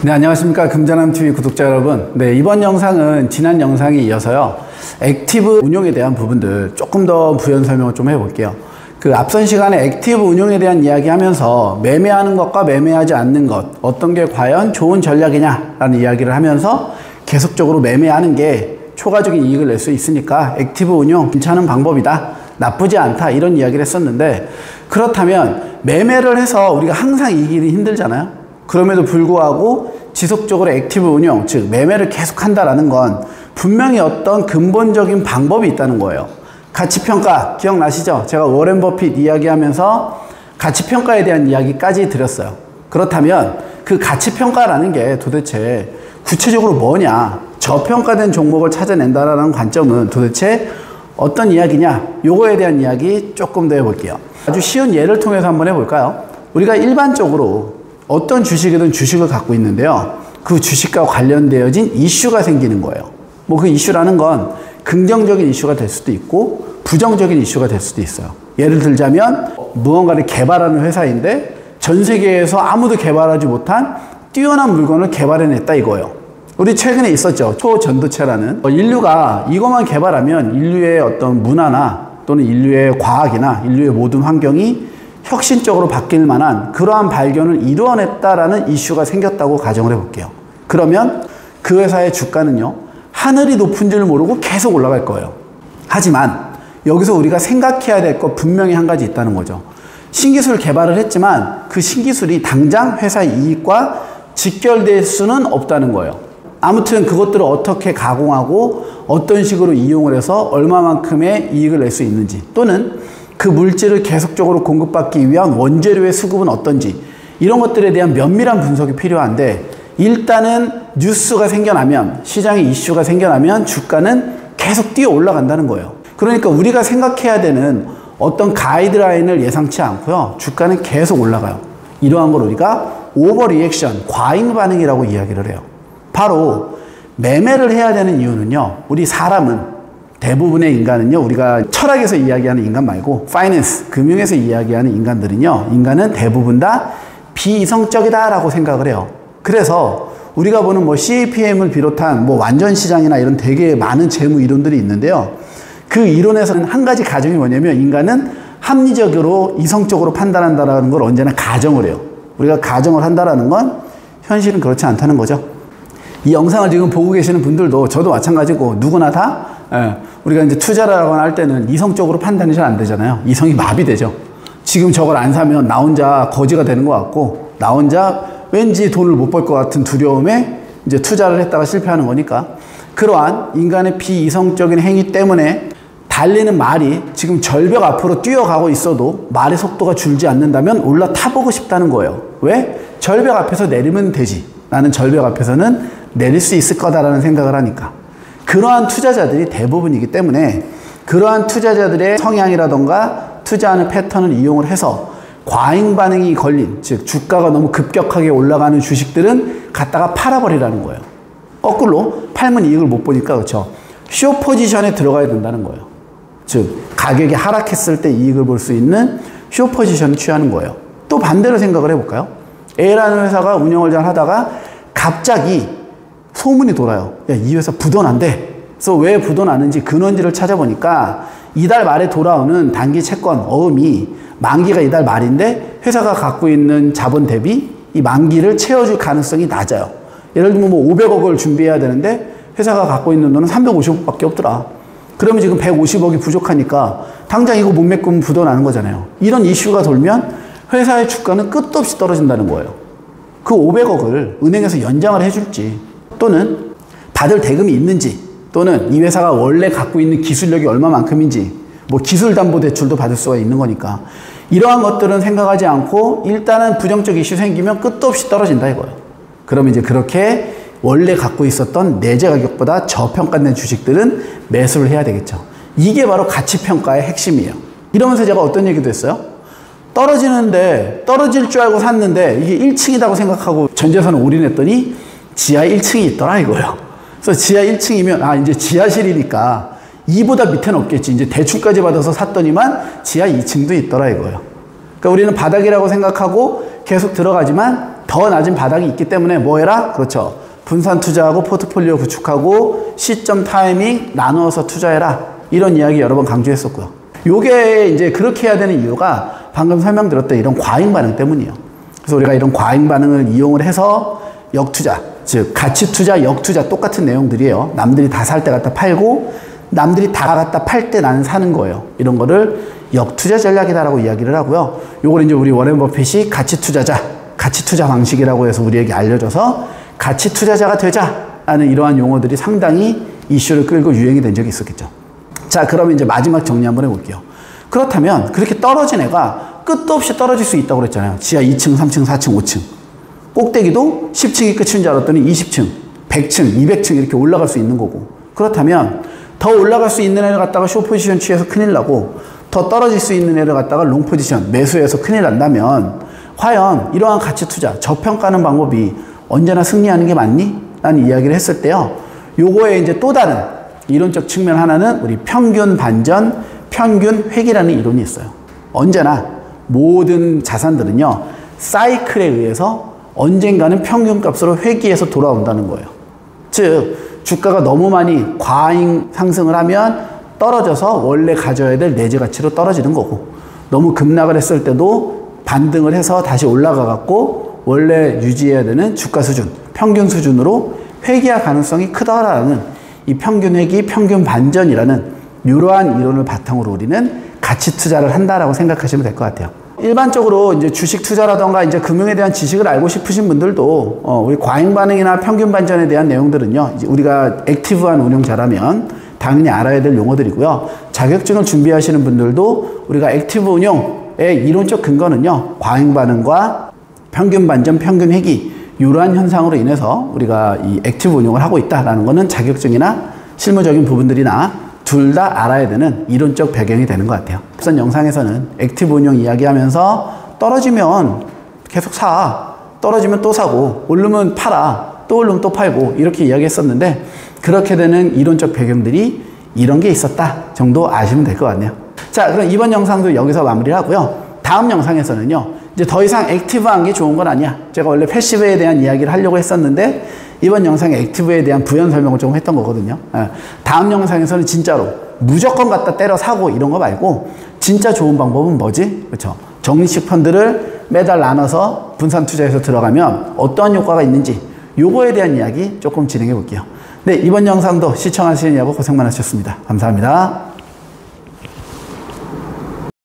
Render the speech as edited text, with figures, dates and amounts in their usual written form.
네, 안녕하십니까. 금자남TV 구독자 여러분. 네, 이번 영상은 지난 영상에 이어서요, 액티브 운용에 대한 부분들 조금 더 부연 설명을 좀 해볼게요. 그 앞선 시간에 액티브 운용에 대한 이야기 하면서 매매하는 것과 매매하지 않는 것, 어떤 게 과연 좋은 전략이냐라는 이야기를 하면서 계속적으로 매매하는 게 초과적인 이익을 낼 수 있으니까 액티브 운용 괜찮은 방법이다, 나쁘지 않다, 이런 이야기를 했었는데, 그렇다면 매매를 해서 우리가 항상 이기기 힘들잖아요. 그럼에도 불구하고 지속적으로 액티브 운용, 즉 매매를 계속 한다라는 건 분명히 어떤 근본적인 방법이 있다는 거예요. 가치평가 기억나시죠? 제가 워렌 버핏 이야기하면서 가치평가에 대한 이야기까지 드렸어요. 그렇다면 그 가치평가라는 게 도대체 구체적으로 뭐냐, 저평가된 종목을 찾아낸다라는 관점은 도대체 어떤 이야기냐, 요거에 대한 이야기 조금 더 해볼게요. 아주 쉬운 예를 통해서 한번 해볼까요? 우리가 일반적으로 어떤 주식이든 주식을 갖고 있는데요, 그 주식과 관련되어진 이슈가 생기는 거예요. 뭐 그 이슈라는 건 긍정적인 이슈가 될 수도 있고 부정적인 이슈가 될 수도 있어요. 예를 들자면 무언가를 개발하는 회사인데 전 세계에서 아무도 개발하지 못한 뛰어난 물건을 개발해냈다 이거예요. 우리 최근에 있었죠. 초전도체라는. 인류가 이것만 개발하면 인류의 어떤 문화나 또는 인류의 과학이나 인류의 모든 환경이 혁신적으로 바뀔 만한 그러한 발견을 이루어냈다라는 이슈가 생겼다고 가정을 해볼게요. 그러면 그 회사의 주가는요, 하늘이 높은 줄 모르고 계속 올라갈 거예요. 하지만 여기서 우리가 생각해야 될 것 분명히 한 가지 있다는 거죠. 신기술 개발을 했지만 그 신기술이 당장 회사 이익과 직결될 수는 없다는 거예요. 아무튼 그것들을 어떻게 가공하고 어떤 식으로 이용을 해서 얼마만큼의 이익을 낼 수 있는지, 또는 그 물질을 계속적으로 공급받기 위한 원재료의 수급은 어떤지, 이런 것들에 대한 면밀한 분석이 필요한데, 일단은 뉴스가 생겨나면, 시장에 이슈가 생겨나면 주가는 계속 뛰어 올라간다는 거예요. 그러니까 우리가 생각해야 되는 어떤 가이드라인을 예상치 않고요, 주가는 계속 올라가요. 이러한 걸 우리가 오버 리액션, 과잉 반응이라고 이야기를 해요. 바로 매매를 해야 되는 이유는요, 우리 사람은, 대부분의 인간은요, 우리가 철학에서 이야기하는 인간 말고 파이낸스, 금융에서 이야기하는 인간들은요, 인간은 대부분 다 비이성적이다 라고 생각을 해요. 그래서 우리가 보는 뭐 CAPM을 비롯한 뭐 완전시장이나 이런 되게 많은 재무 이론들이 있는데요, 그 이론에서는 한 가지 가정이 뭐냐면, 인간은 합리적으로 이성적으로 판단한다라는 걸 언제나 가정을 해요. 우리가 가정을 한다라는 건 현실은 그렇지 않다는 거죠. 이 영상을 지금 보고 계시는 분들도, 저도 마찬가지고, 누구나 다 우리가 이제 투자를 하거나 할 때는 이성적으로 판단이 잘 안 되잖아요. 이성이 마비되죠. 지금 저걸 안 사면 나 혼자 거지가 되는 것 같고, 나 혼자 왠지 돈을 못 벌 것 같은 두려움에 이제 투자를 했다가 실패하는 거니까, 그러한 인간의 비이성적인 행위 때문에 달리는 말이 지금 절벽 앞으로 뛰어가고 있어도 말의 속도가 줄지 않는다면 올라타보고 싶다는 거예요. 왜? 절벽 앞에서 내리면 되지. 나는 절벽 앞에서는 내릴 수 있을 거다라는 생각을 하니까. 그러한 투자자들이 대부분이기 때문에 그러한 투자자들의 성향이라던가 투자하는 패턴을 이용을 해서 과잉 반응이 걸린, 즉 주가가 너무 급격하게 올라가는 주식들은 갖다가 팔아버리라는 거예요. 거꾸로 팔면 이익을 못 보니까, 그렇죠, 숏 포지션에 들어가야 된다는 거예요. 즉 가격이 하락했을 때 이익을 볼 수 있는 숏 포지션을 취하는 거예요. 또 반대로 생각을 해볼까요? A라는 회사가 운영을 잘 하다가 갑자기 소문이 돌아요. 야, 이 회사 부도난대. 그래서 왜 부도나는지 근원지를 찾아보니까 이달 말에 돌아오는 단기 채권 어음이 만기가 이달 말인데 회사가 갖고 있는 자본 대비 이 만기를 채워줄 가능성이 낮아요. 예를 들면 뭐 500억을 준비해야 되는데 회사가 갖고 있는 돈은 350억밖에 없더라. 그러면 지금 150억이 부족하니까 당장 이거 못 메꾸면 부도나는 거잖아요. 이런 이슈가 돌면 회사의 주가는 끝도 없이 떨어진다는 거예요. 그 500억을 은행에서 연장을 해줄지, 또는 받을 대금이 있는지, 또는 이 회사가 원래 갖고 있는 기술력이 얼마만큼인지, 뭐 기술담보대출도 받을 수가 있는 거니까, 이러한 것들은 생각하지 않고 일단은 부정적 이슈 생기면 끝도 없이 떨어진다 이거예요. 그러면 이제 그렇게 원래 갖고 있었던 내재 가격보다 저평가된 주식들은 매수를 해야 되겠죠. 이게 바로 가치평가의 핵심이에요. 이러면서 제가 어떤 얘기도 했어요? 떨어지는데, 떨어질 줄 알고 샀는데 이게 1층이라고 생각하고 전재산을 올인했더니 지하 1층이 있더라 이거예요. 그래서 지하 1층이면 이제 지하실이니까 2보다 밑에는 없겠지. 이제 대출까지 받아서 샀더니만 지하 2층도 있더라 이거예요. 그러니까 우리는 바닥이라고 생각하고 계속 들어가지만 더 낮은 바닥이 있기 때문에 뭐 해라? 그렇죠. 분산 투자하고 포트폴리오 구축하고 시점 타이밍 나누어서 투자해라. 이런 이야기 여러 번 강조했었고요. 요게 이제 그렇게 해야 되는 이유가 방금 설명드렸던 이런 과잉 반응 때문이에요. 그래서 우리가 이런 과잉 반응을 이용을 해서 역투자, 즉 가치 투자, 역투자 똑같은 내용들이에요. 남들이 다 살 때 갖다 팔고 남들이 다 갖다 팔 때 나는 사는 거예요. 이런 거를 역투자 전략이다라고 이야기를 하고요. 요걸 이제 우리 워렌 버핏이 가치 투자자, 가치 투자 방식이라고 해서 우리에게 알려줘서 가치 투자자가 되자라는 이러한 용어들이 상당히 이슈를 끌고 유행이 된 적이 있었겠죠. 자, 그러면 이제 마지막 정리 한번 해볼게요. 그렇다면 그렇게 떨어진 애가 끝도 없이 떨어질 수 있다고 그랬잖아요. 지하 2층, 3층, 4층, 5층. 꼭대기도 10층이 끝인 줄 알았더니 20층, 100층, 200층 이렇게 올라갈 수 있는 거고. 그렇다면 더 올라갈 수 있는 애를 갖다가 숏 포지션 취해서 큰일 나고 더 떨어질 수 있는 애를 갖다가 롱 포지션 매수해서 큰일 난다면 과연 이러한 가치 투자, 저평가하는 방법이 언제나 승리하는 게 맞니? 라는 이야기를 했을 때요. 요거에 이제 또 다른 이론적 측면 하나는 우리 평균 반전, 평균 회귀라는 이론이 있어요. 언제나 모든 자산들은요. 사이클에 의해서 언젠가는 평균값으로 회귀해서 돌아온다는 거예요. 즉 주가가 너무 많이 과잉 상승을 하면 떨어져서 원래 가져야 될 내재 가치로 떨어지는 거고 너무 급락을 했을 때도 반등을 해서 다시 올라가 갖고 원래 유지해야 되는 주가 수준, 평균 수준으로 회귀할 가능성이 크다라는 이 평균 회귀, 평균 반전이라는 이러한 이론을 바탕으로 우리는 가치 투자를 한다라고 생각하시면 될 것 같아요. 일반적으로 이제 주식 투자라던가 이제 금융에 대한 지식을 알고 싶으신 분들도 우리 과잉 반응이나 평균 반전에 대한 내용들은요, 이제 우리가 액티브한 운용자라면 당연히 알아야 될 용어들이고요. 자격증을 준비하시는 분들도 우리가 액티브 운용의 이론적 근거는요, 과잉 반응과 평균 반전, 평균 회귀 이러한 현상으로 인해서 우리가 이 액티브 운용을 하고 있다라는 거는 자격증이나 실무적인 부분들이나 둘 다 알아야 되는 이론적 배경이 되는 것 같아요. 앞선 영상에서는 액티브 운용 이야기하면서 떨어지면 계속 사, 떨어지면 또 사고, 오르면 팔아, 또 오르면 또 팔고 이렇게 이야기했었는데 그렇게 되는 이론적 배경들이 이런 게 있었다 정도 아시면 될 것 같네요. 자, 그럼 이번 영상도 여기서 마무리를 하고요. 다음 영상에서는요. 이제 더 이상 액티브한 게 좋은 건 아니야. 제가 원래 패시브에 대한 이야기를 하려고 했었는데 이번 영상에 액티브에 대한 부연 설명을 조금 했던 거거든요. 다음 영상에서는 진짜로 무조건 갖다 때려 사고 이런 거 말고 진짜 좋은 방법은 뭐지? 그렇죠? 적립식 펀드를 매달 나눠서 분산 투자해서 들어가면 어떠한 효과가 있는지 요거에 대한 이야기 조금 진행해 볼게요. 네, 이번 영상도 시청하시느냐고 고생 많으셨습니다. 감사합니다.